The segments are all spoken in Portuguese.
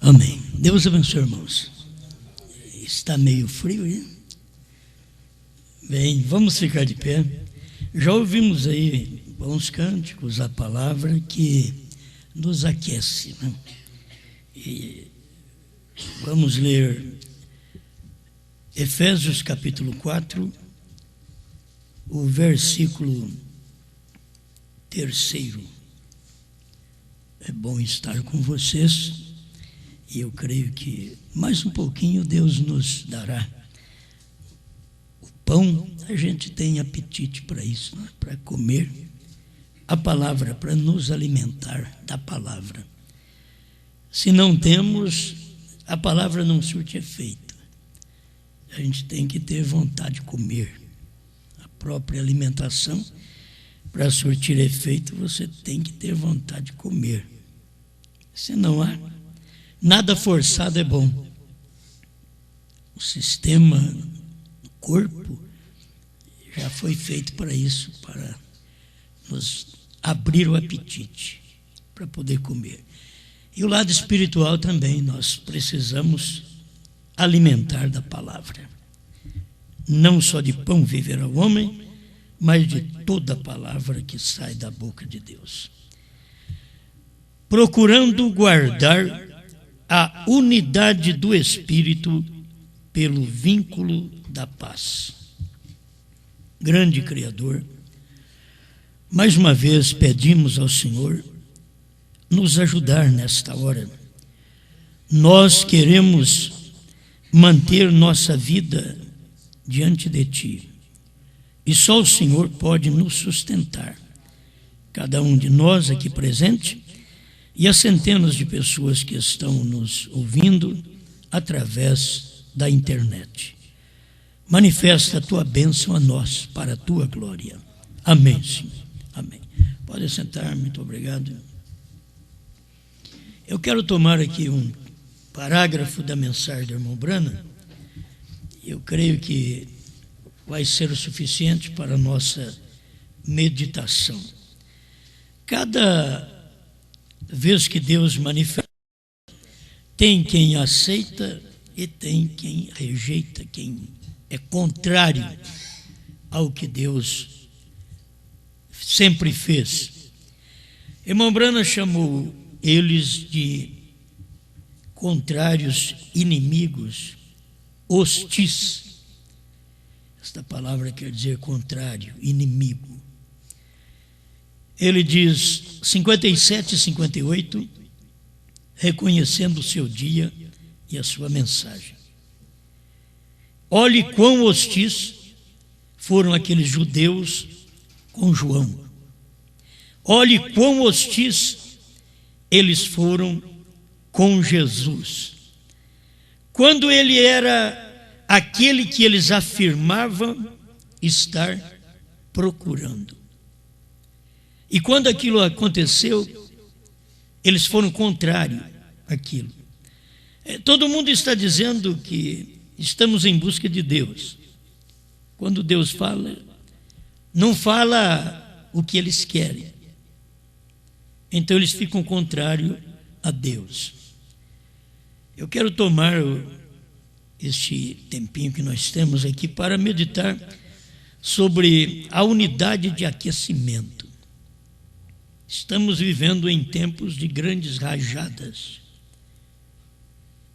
Amém. Deus abençoe, irmãos. Está meio frio, hein? Bem, vamos ficar de pé. Já ouvimos aí bons cânticos, a palavra que nos aquece, né? E vamos ler Efésios capítulo 4, o versículo 3. É bom estar com vocês e eu creio que mais um pouquinho Deus nos dará o pão. A gente tem apetite para isso, né? Para comer a palavra, para nos alimentar da palavra. Se não temos, a palavra não surte efeito. A gente tem que ter vontade de comer. A própria alimentação, para surtir efeito, você tem que ter vontade de comer. Se não há, nada forçado é bom. O sistema do corpo já foi feito para isso, para nos abrir o apetite, para poder comer. E o lado espiritual também, nós precisamos alimentar da palavra. Não só de pão viverá o homem, mas de toda a palavra que sai da boca de Deus. Procurando guardar a unidade do Espírito pelo vínculo da paz. Grande Criador, mais uma vez pedimos ao Senhor nos ajudar nesta hora. Nós queremos manter nossa vida diante de Ti. E só o Senhor pode nos sustentar. Cada um de nós aqui presente e as centenas de pessoas que estão nos ouvindo através da internet. Manifesta a Tua bênção a nós, para a Tua glória. Amém, Senhor. Amém. Pode sentar, muito obrigado. Eu quero tomar aqui um parágrafo da mensagem do irmão Brana. Eu creio que vai ser o suficiente para a nossa meditação. Cada vez que Deus manifesta, tem quem aceita e tem quem rejeita, quem é contrário ao que Deus sempre fez. Irmão Brana chamou eles de contrários, inimigos, hostis. Esta palavra quer dizer contrário, inimigo. Ele diz 57 e 58, reconhecendo o seu dia e a sua mensagem. Olhe quão hostis foram aqueles judeus com João. Olhe quão hostis eles foram com Jesus. Quando ele era aquele que eles afirmavam estar procurando. E quando aquilo aconteceu, eles foram contrários àquilo. Todo mundo está dizendo que estamos em busca de Deus. Quando Deus fala, não fala o que eles querem. Então eles ficam contrários a Deus. Eu quero tomar este tempinho que nós temos aqui para meditar sobre a unidade de aquecimento. Estamos vivendo em tempos de grandes rajadas,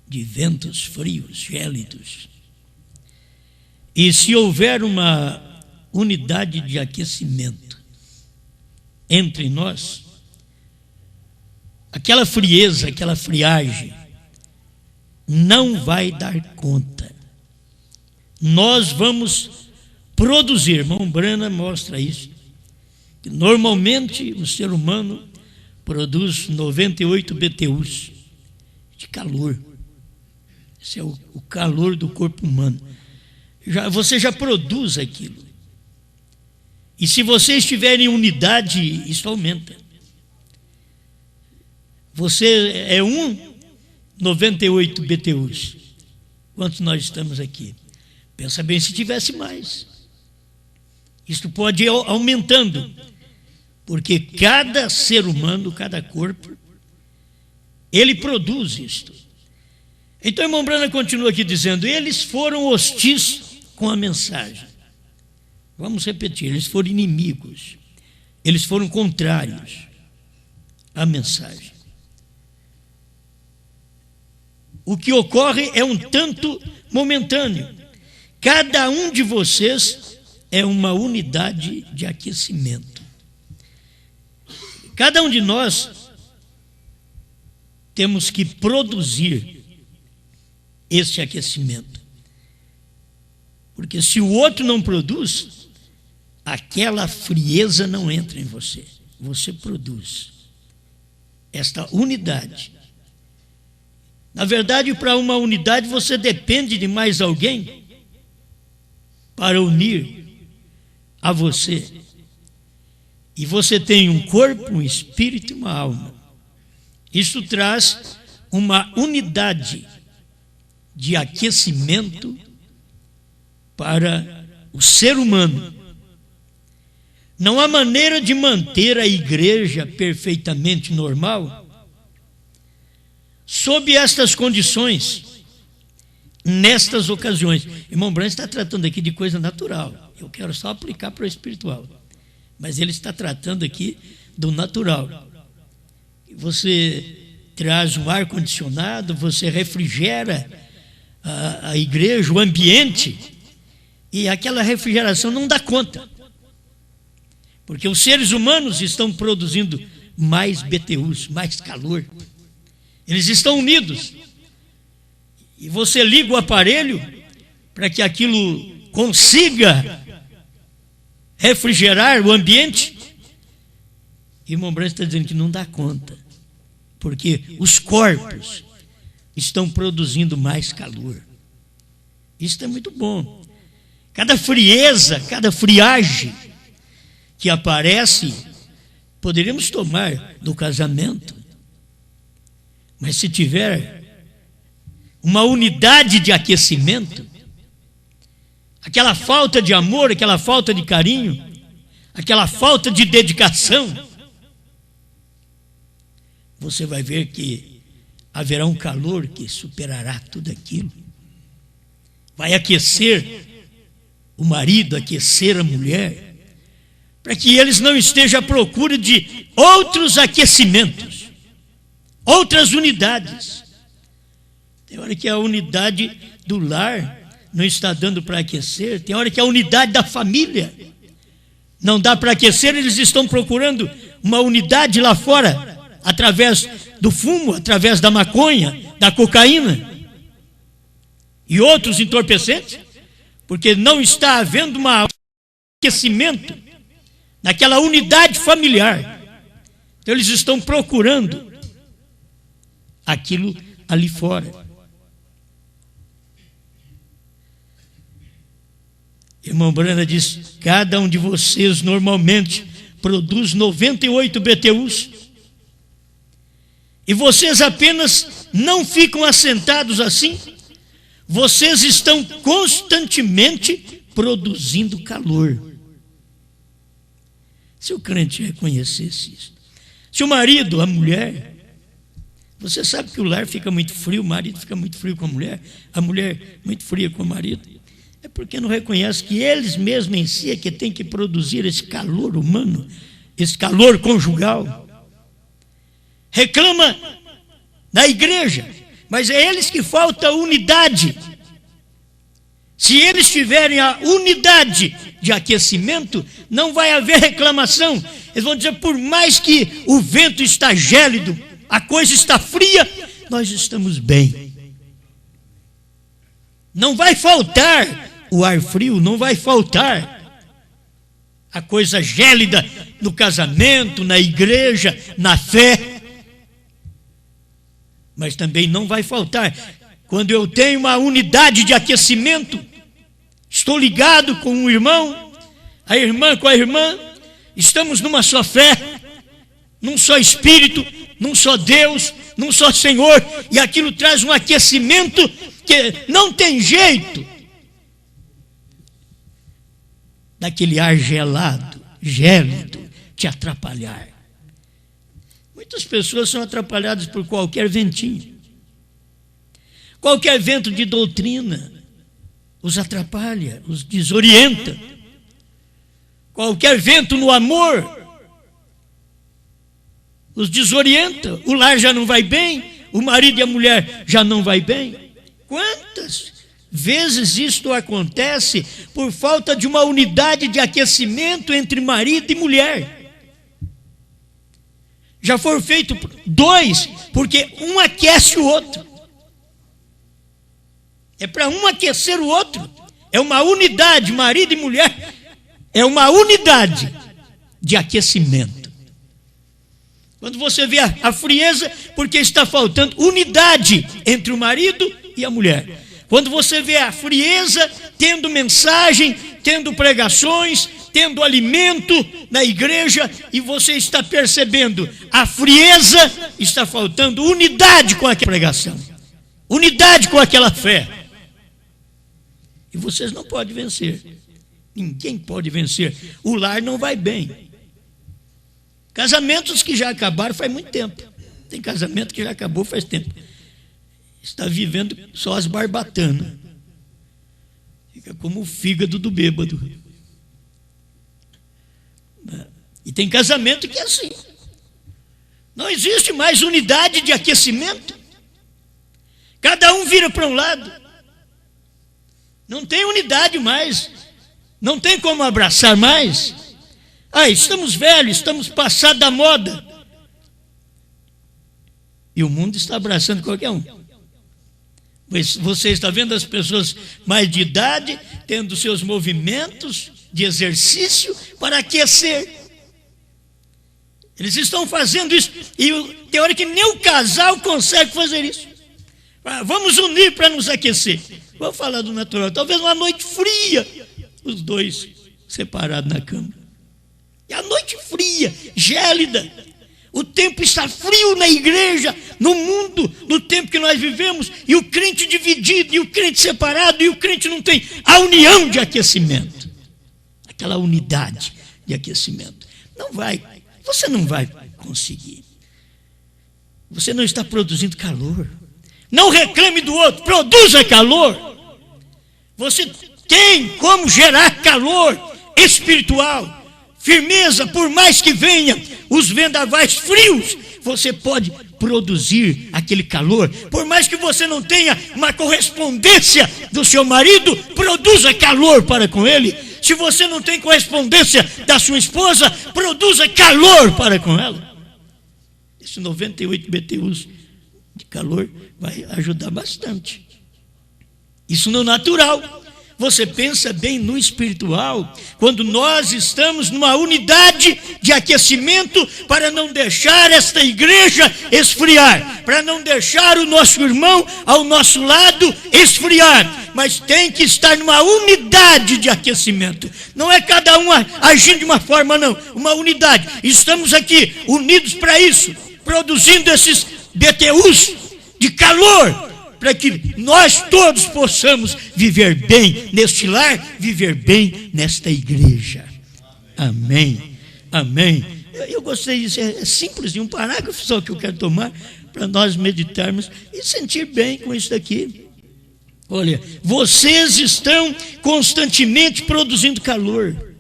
de ventos frios, gélidos. E se houver uma unidade de aquecimento entre nós, aquela frieza, aquela friagem, não vai dar conta. Nós vamos produzir, irmão Brana mostra isso, que normalmente o ser humano produz 98 BTUs de calor. Esse é o calor do corpo humano. Você já produz aquilo. E se você estiver em unidade, isso aumenta. Você é 98 BTUs. Quantos nós estamos aqui? Pensa bem se tivesse mais. Isto pode ir aumentando, porque cada ser humano, cada corpo, ele produz isto. Então, irmão Branham continua aqui dizendo: eles foram hostis com a mensagem. Vamos repetir: eles foram inimigos, eles foram contrários à mensagem. O que ocorre é um tanto momentâneo. Cada um de vocês é uma unidade de aquecimento. Cada um de nós temos que produzir esse aquecimento. Porque se o outro não produz, aquela frieza não entra em você. Você produz esta unidade. Na verdade, para uma unidade, você depende de mais alguém para unir a você. E você tem um corpo, um espírito e uma alma. Isso traz uma unidade de aquecimento para o ser humano. Não há maneira de manter a igreja perfeitamente normal sob estas condições, nestas ocasiões. Irmão Branham está tratando aqui de coisa natural. Eu quero só aplicar para o espiritual. Mas ele está tratando aqui do natural. Você traz um ar-condicionado, você refrigera a igreja, o ambiente, e aquela refrigeração não dá conta. Porque os seres humanos estão produzindo mais BTUs, mais calor. Eles estão unidos. E você liga o aparelho para que aquilo consiga refrigerar o ambiente. E o irmão Branham está dizendo que não dá conta. Porque os corpos estão produzindo mais calor. Isso é muito bom. Cada frieza, cada friagem que aparece, poderíamos tomar do casamento. Mas se tiver uma unidade de aquecimento, aquela falta de amor, aquela falta de carinho, aquela falta de dedicação, você vai ver que haverá um calor que superará tudo aquilo. Vai aquecer o marido, aquecer a mulher, para que eles não estejam à procura de outros aquecimentos, outras unidades. Tem hora que a unidade do lar não está dando para aquecer, tem hora que a unidade da família não dá para aquecer, eles estão procurando uma unidade lá fora, através do fumo, através da maconha, da cocaína e outros entorpecentes, porque não está havendo um aquecimento naquela unidade familiar. Então eles estão procurando aquilo ali fora. Irmão Branham diz: cada um de vocês normalmente produz 98 BTUs. E vocês apenas não ficam assentados assim. Vocês estão constantemente produzindo calor. Se o crente reconhecesse isso. Se o marido, a mulher, você sabe que o lar fica muito frio, o marido fica muito frio com a mulher muito fria com o marido. É porque não reconhece que eles mesmos em si é que tem que produzir esse calor humano, esse calor conjugal. Reclama da igreja, mas é eles que falta unidade. Se eles tiverem a unidade de aquecimento, não vai haver reclamação. Eles vão dizer: por mais que o vento está gélido, a coisa está fria, nós estamos bem. Não vai faltar o ar frio, não vai faltar a coisa gélida no casamento, na igreja, na fé. Mas também não vai faltar quando eu tenho uma unidade de aquecimento, estou ligado com um irmão, a irmã com a irmã, estamos numa só fé, num só Espírito, num só Deus, num só Senhor, e aquilo traz um aquecimento que não tem jeito daquele ar gelado, gélido, te atrapalhar. Muitas pessoas são atrapalhadas por qualquer ventinho. Qualquer vento de doutrina os atrapalha, os desorienta. Qualquer vento no amor os desorienta. O lar já não vai bem, o marido e a mulher já não vai bem. Quantas vezes isto acontece por falta de uma unidade de aquecimento entre marido e mulher? Já foram feitos 2, porque um aquece o outro. É para um aquecer o outro. É uma unidade, marido e mulher, é uma unidade de aquecimento. Quando você vê a frieza, porque está faltando unidade entre o marido e a mulher. Quando você vê a frieza, tendo mensagem, tendo pregações, tendo alimento na igreja, e você está percebendo a frieza, está faltando unidade com aquela pregação, unidade com aquela fé. E vocês não podem vencer. Ninguém pode vencer. O lar não vai bem. Casamentos que já acabaram faz muito tempo. Tem casamento que já acabou faz tempo. Está vivendo só as barbatanas. Fica como o fígado do bêbado. E tem casamento que é assim. Não existe mais unidade de aquecimento. Cada um vira para um lado. Não tem unidade mais. Não tem como abraçar mais. Estamos velhos, estamos passados da moda. E o mundo está abraçando qualquer um. Você está vendo as pessoas mais de idade tendo seus movimentos de exercício para aquecer. Eles estão fazendo isso. E tem hora que nem o casal consegue fazer isso. Vamos unir para nos aquecer. Vamos falar do natural. Talvez uma noite fria, os dois separados na cama. E a noite fria, gélida. O tempo está frio na igreja, no mundo, no tempo que nós vivemos, e o crente dividido, e o crente separado, e o crente não tem a união de aquecimento. Aquela unidade de aquecimento. Você não vai conseguir. Você não está produzindo calor. Não reclame do outro, produza calor. Você tem como gerar calor espiritual. Firmeza, por mais que venha os vendavais frios, você pode produzir aquele calor. Por mais que você não tenha uma correspondência do seu marido, produza calor para com ele. Se você não tem correspondência da sua esposa, produza calor para com ela. Esses 98 BTUs de calor vai ajudar bastante. Isso no natural. Você pensa bem no espiritual, quando nós estamos numa unidade de aquecimento para não deixar esta igreja esfriar, para não deixar o nosso irmão ao nosso lado esfriar, mas tem que estar numa unidade de aquecimento. Não é cada um agindo de uma forma, não, uma unidade. Estamos aqui unidos para isso, produzindo esses BTUs de calor, para que nós todos possamos viver bem neste lar, viver bem nesta igreja. Amém, amém. Eu gostei disso, é simples, um parágrafo só que eu quero tomar para nós meditarmos e sentir bem com isso daqui. Olha, vocês estão constantemente produzindo calor.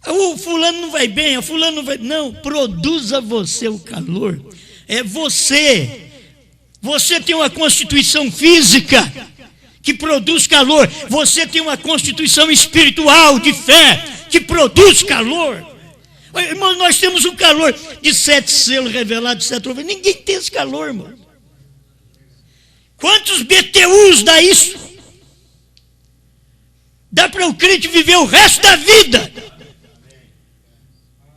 O fulano não vai bem, o fulano não vai... Não, produza você o calor. É você. Você tem uma constituição física que produz calor. Você tem uma constituição espiritual de fé que produz calor. Irmão, nós temos um calor de 7 selos revelados, 7 trovões. Ninguém tem esse calor, irmão. Quantos BTUs dá isso? Dá para o crente viver o resto da vida.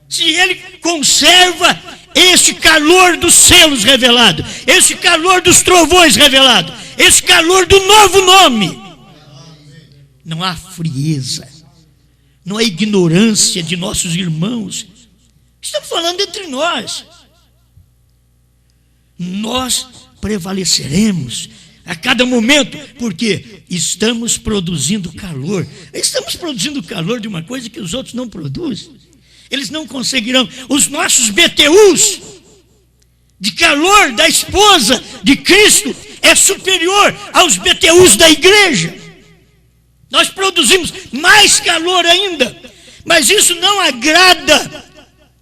Se ele conserva esse calor dos selos revelados, esse calor dos trovões revelados, esse calor do novo nome. Não há frieza, não há ignorância de nossos irmãos. Estamos falando entre nós. Nós prevaleceremos a cada momento, porque estamos produzindo calor. Estamos produzindo calor de uma coisa que os outros não produzem. Eles não conseguirão. Os nossos BTUs de calor da esposa de Cristo é superior aos BTUs da igreja. Nós produzimos mais calor ainda, mas isso não agrada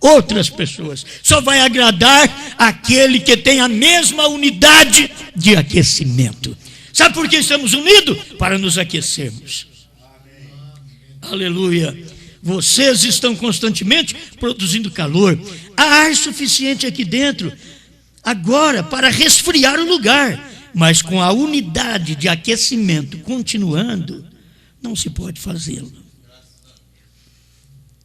outras pessoas. Só vai agradar aquele que tem a mesma unidade de aquecimento. Sabe por que estamos unidos? Para nos aquecermos. Aleluia. Vocês estão constantemente produzindo calor. Há ar suficiente aqui dentro agora para resfriar o lugar, mas com a unidade de aquecimento continuando, não se pode fazê-lo.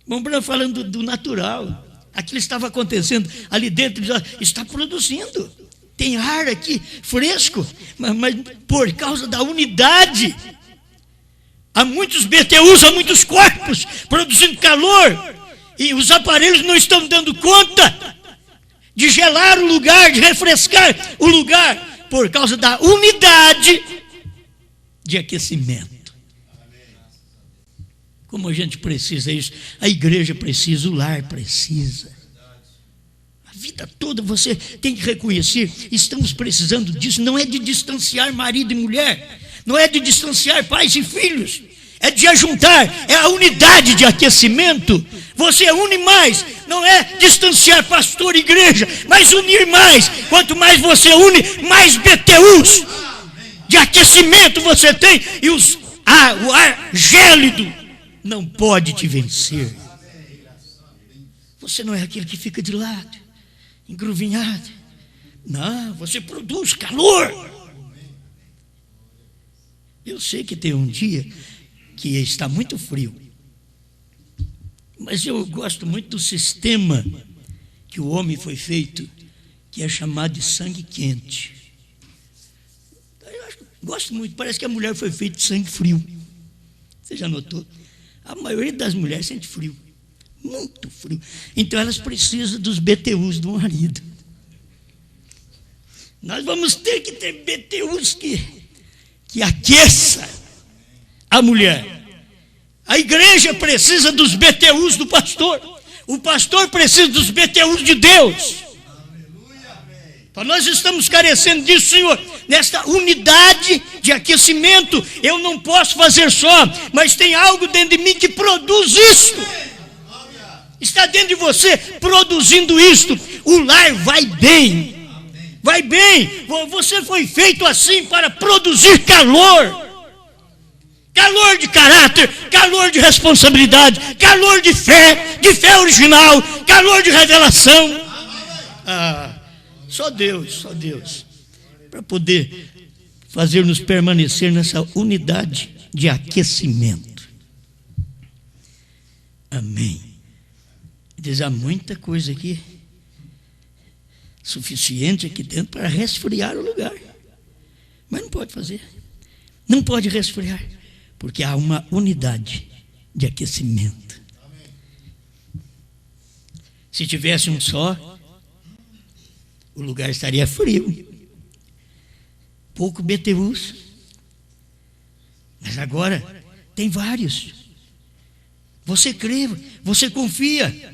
Bom, falando do natural, aquilo estava acontecendo ali dentro, já está produzindo. Tem ar aqui fresco, mas por causa da unidade, há muitos BTUs, há muitos corpos produzindo calor, e os aparelhos não estão dando conta de gelar o lugar, de refrescar o lugar, por causa da unidade de aquecimento. Como a gente precisa isso, a igreja precisa, o lar precisa. A vida toda você tem que reconhecer, estamos precisando disso, não é de distanciar marido e mulher, não é de distanciar pais e filhos, é de ajuntar, é a unidade de aquecimento. Você une mais, não é distanciar pastor e igreja, mas unir mais. Quanto mais você une, mais BTUs de aquecimento você tem, e o ar gélido não pode te vencer. Você não é aquele que fica de lado, engruvinhado. Não, você produz calor. Eu sei que tem um dia que está muito frio, mas eu gosto muito do sistema que o homem foi feito, que é chamado de sangue quente. Gosto muito, parece que a mulher foi feita de sangue frio. Você já notou? A maioria das mulheres sente frio, muito frio. Então elas precisam dos BTUs do marido. Nós vamos ter que ter BTUs que aqueça a mulher. A igreja precisa dos BTUs do pastor. O pastor precisa dos BTUs de Deus. Então nós estamos carecendo disso, Senhor, nesta unidade de aquecimento. Eu não posso fazer só, mas tem algo dentro de mim que produz isto. Está dentro de você produzindo isto. O lar vai bem. Vai bem. Você foi feito assim para produzir calor. Calor de caráter, calor de responsabilidade, calor de fé original, calor de revelação. Só Deus, para poder fazer-nos permanecer nessa unidade de aquecimento. Amém. Diz, há muita coisa aqui, suficiente aqui dentro para resfriar o lugar. Mas não pode fazer, não pode resfriar, porque há uma unidade de aquecimento. Se tivesse um só, o lugar estaria frio, pouco BTUs, mas agora tem vários. Você crê, você confia,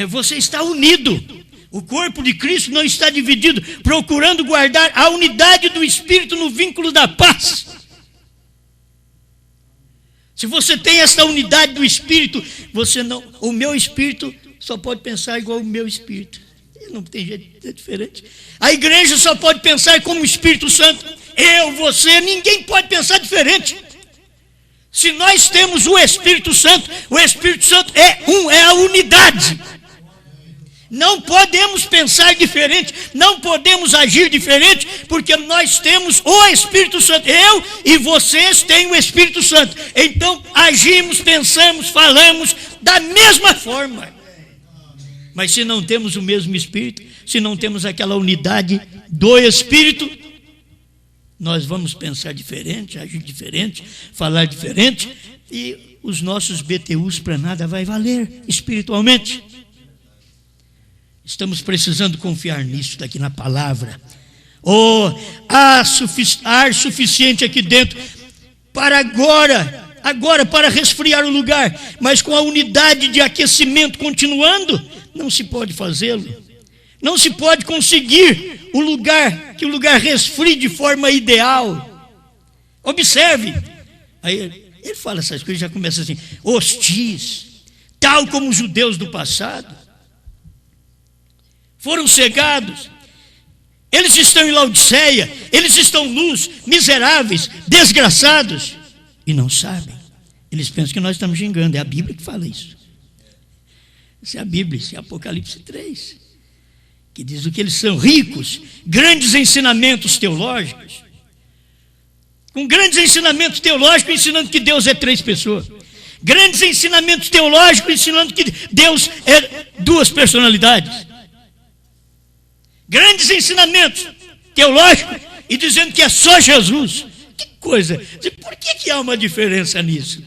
você está unido. O corpo de Cristo não está dividido, procurando guardar a unidade do Espírito no vínculo da paz. Se você tem essa unidade do Espírito, você não, o meu espírito só pode pensar igual o meu espírito. Não tem jeito, é diferente. A igreja só pode pensar como o Espírito Santo. Eu, você, ninguém pode pensar diferente. Se nós temos o Espírito Santo é a unidade. Não podemos pensar diferente, não podemos agir diferente, porque nós temos o Espírito Santo. Eu e vocês têm o Espírito Santo. Então agimos, pensamos, falamos da mesma forma. Mas se não temos o mesmo Espírito, se não temos aquela unidade do Espírito, nós vamos pensar diferente, agir diferente, falar diferente, e os nossos BTUs para nada vai valer espiritualmente. Estamos precisando confiar nisso daqui na palavra. Há ar suficiente aqui dentro para agora para resfriar o lugar, mas com a unidade de aquecimento continuando, não se pode fazê-lo. Não se pode conseguir que o lugar resfrie de forma ideal. Observe. Aí ele fala essas coisas, já começa assim: hostis, tal como os judeus do passado, foram cegados. Eles estão em Laodiceia, eles estão nus, miseráveis, desgraçados, e não sabem. Eles pensam que nós estamos xingando. É a Bíblia que fala isso. Isso é a Bíblia, isso é Apocalipse 3, que diz o que eles são: ricos, grandes ensinamentos teológicos, com grandes ensinamentos teológicos ensinando que Deus é 3 pessoas, grandes ensinamentos teológicos ensinando que Deus é 2 personalidades, grandes ensinamentos teológicos e dizendo que é só Jesus. Que coisa! Por que há uma diferença nisso?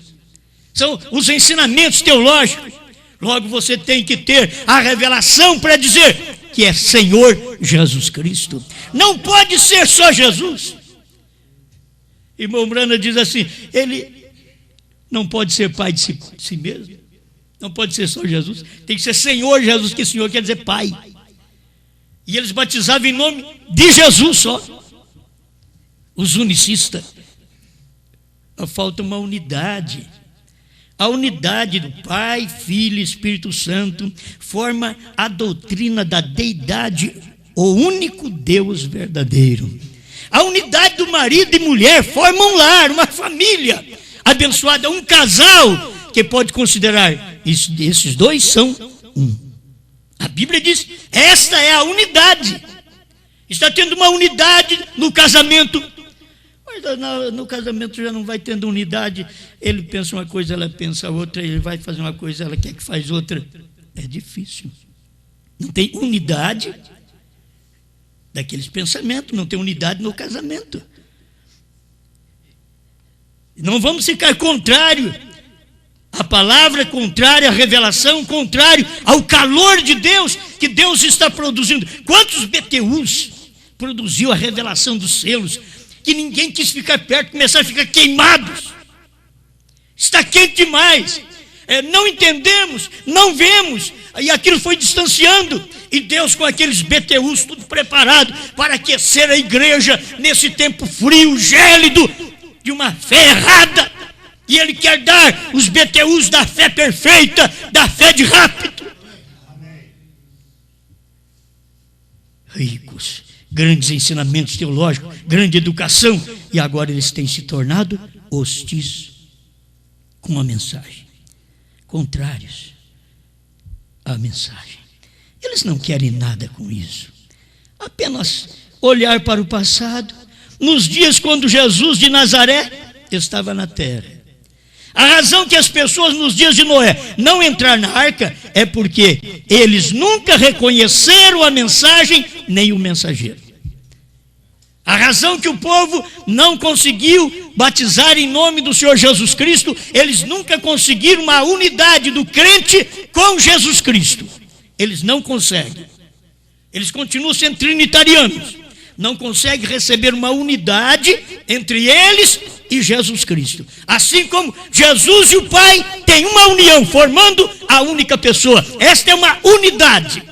São os ensinamentos teológicos. Logo você tem que ter a revelação para dizer que é Senhor Jesus Cristo. Não pode ser só Jesus. Irmão Brana diz assim: ele não pode ser pai de si mesmo. Não pode ser só Jesus. Tem que ser Senhor Jesus, que Senhor quer dizer Pai. E eles batizavam em nome de Jesus só. Os unicistas. Falta uma unidade. A unidade do Pai, Filho e Espírito Santo forma a doutrina da deidade, o único Deus verdadeiro. A unidade do marido e mulher forma um lar, uma família abençoada, um casal que pode considerar esses 2 são um. A Bíblia diz: esta é a unidade. Está tendo uma unidade no casamento. Mas no casamento já não vai tendo unidade. Ele pensa uma coisa, ela pensa outra. Ele vai fazer uma coisa, ela quer que faz outra. É difícil. Não tem unidade daqueles pensamentos. Não tem unidade no casamento. Não vamos ficar contrário à palavra, contrário à revelação, contrário ao calor de Deus que Deus está produzindo. Quantos BTUs produziu a revelação dos selos, que ninguém quis ficar perto, começaram a ficar queimados. Está quente demais. Não entendemos, não vemos, e aquilo foi distanciando. E Deus, com aqueles BTUs tudo preparado para aquecer a igreja nesse tempo frio, gélido, de uma fé errada. E Ele quer dar os BTUs da fé perfeita, da fé de rápido. Ricos, grandes ensinamentos teológicos, grande educação, e agora eles têm se tornado hostis com a mensagem, contrários à mensagem. Eles não querem nada com isso, apenas olhar para o passado, nos dias quando Jesus de Nazaré estava na terra. A razão que as pessoas nos dias de Noé não entraram na arca é porque eles nunca reconheceram a mensagem nem o mensageiro. A razão que o povo não conseguiu batizar em nome do Senhor Jesus Cristo, eles nunca conseguiram uma unidade do crente com Jesus Cristo. Eles não conseguem. Eles continuam sendo trinitarianos. Não conseguem receber uma unidade entre eles e Jesus Cristo. Assim como Jesus e o Pai têm uma união, formando a única pessoa. Esta é uma unidade.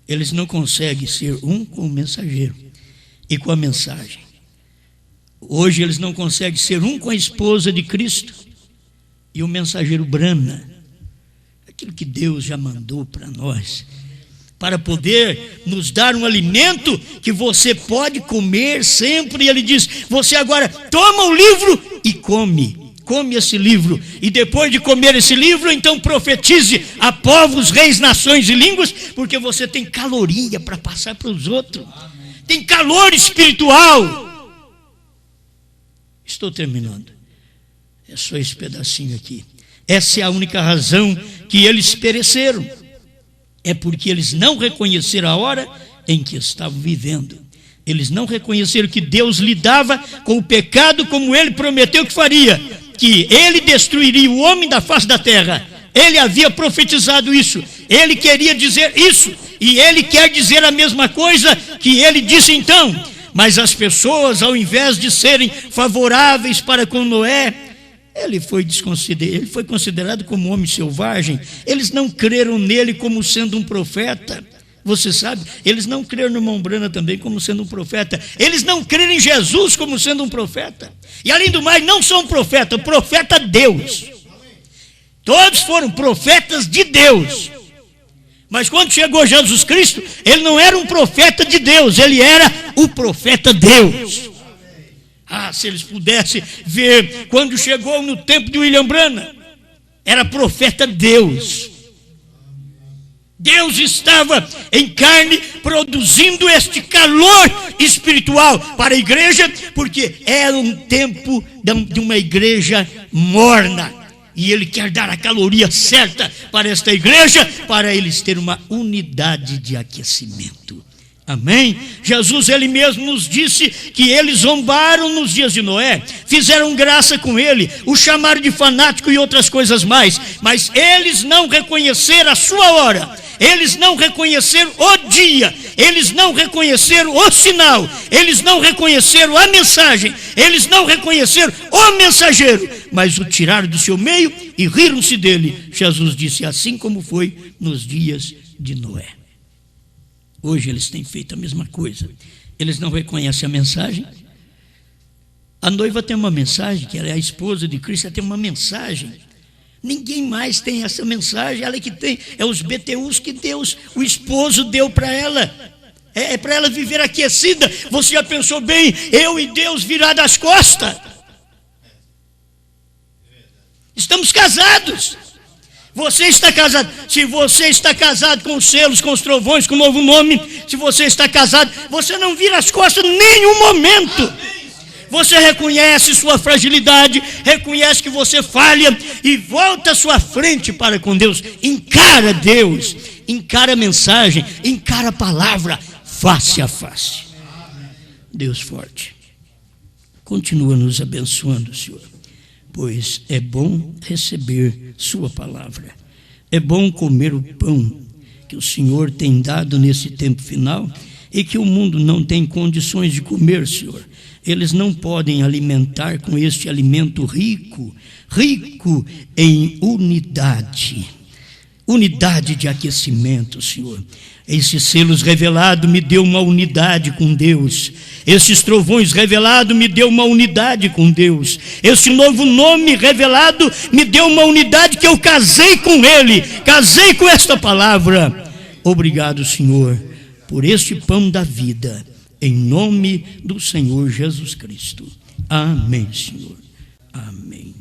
Eles não conseguem ser um com o mensageiro e com a mensagem. Hoje eles não conseguem ser um com a esposa de Cristo e o mensageiro Brana. Aquilo que Deus já mandou para nós, para poder nos dar um alimento que você pode comer sempre. E Ele diz: você agora toma o livro e come esse livro, e depois de comer esse livro, então profetize a povos, reis, nações e línguas, porque você tem caloria para passar para os outros. Tem calor espiritual. Estou terminando. É só esse pedacinho aqui. Essa é a única razão que eles pereceram. É porque eles não reconheceram a hora em que estavam vivendo. Eles não reconheceram que Deus lidava com o pecado como Ele prometeu que faria, que Ele destruiria o homem da face da terra. Ele havia profetizado isso, Ele queria dizer isso, e Ele quer dizer a mesma coisa que Ele disse então. Mas as pessoas, ao invés de serem favoráveis para com Noé, Ele foi considerado como um homem selvagem. Eles não creram nele como sendo um profeta. Você sabe, eles não creram no irmão Branham também como sendo um profeta. Eles não creram em Jesus como sendo um profeta. E além do mais, não são profeta, profeta Deus. Todos foram profetas de Deus. Mas quando chegou Jesus Cristo, ele não era um profeta de Deus, ele era o profeta Deus. Ah, se eles pudessem ver quando chegou no tempo de William Branham, era profeta Deus. Deus estava em carne produzindo este calor espiritual para a igreja, porque era um tempo de uma igreja morna. E ele quer dar a caloria certa para esta igreja, para eles terem uma unidade de aquecimento. Amém? Jesus, ele mesmo nos disse que eles zombaram nos dias de Noé, fizeram graça com ele, o chamaram de fanático e outras coisas mais, mas eles não reconheceram a sua hora, eles não reconheceram o dia, eles não reconheceram o sinal, eles não reconheceram a mensagem, eles não reconheceram o mensageiro, mas o tiraram do seu meio e riram-se dele. Jesus disse, assim como foi nos dias de Noé. Hoje eles têm feito a mesma coisa. Eles não reconhecem a mensagem. A noiva tem uma mensagem, que ela é a esposa de Cristo, ela tem uma mensagem. Ninguém mais tem essa mensagem, ela que tem, é os BTUs que Deus, o esposo deu para ela. É para ela viver aquecida. Você já pensou bem, eu e Deus virar das costas? Estamos casados. Você está casado. Se você está casado com os selos, com os trovões, com o novo nome, se você está casado, você não vira as costas em nenhum momento. Você reconhece sua fragilidade, reconhece que você falha e volta a sua frente para com Deus. Encara Deus, encara a mensagem, encara a palavra face a face. Deus forte, continua nos abençoando, Senhor. Pois é bom receber sua palavra, é bom comer o pão que o Senhor tem dado nesse tempo final e que o mundo não tem condições de comer, Senhor. Eles não podem alimentar com este alimento rico em unidade de aquecimento, Senhor. Esses selos revelados me deu uma unidade com Deus. Esses trovões revelados me deu uma unidade com Deus. Esse novo nome revelado me deu uma unidade que eu casei com Ele. Casei com esta palavra. Obrigado, Senhor, por este pão da vida. Em nome do Senhor Jesus Cristo. Amém, Senhor. Amém.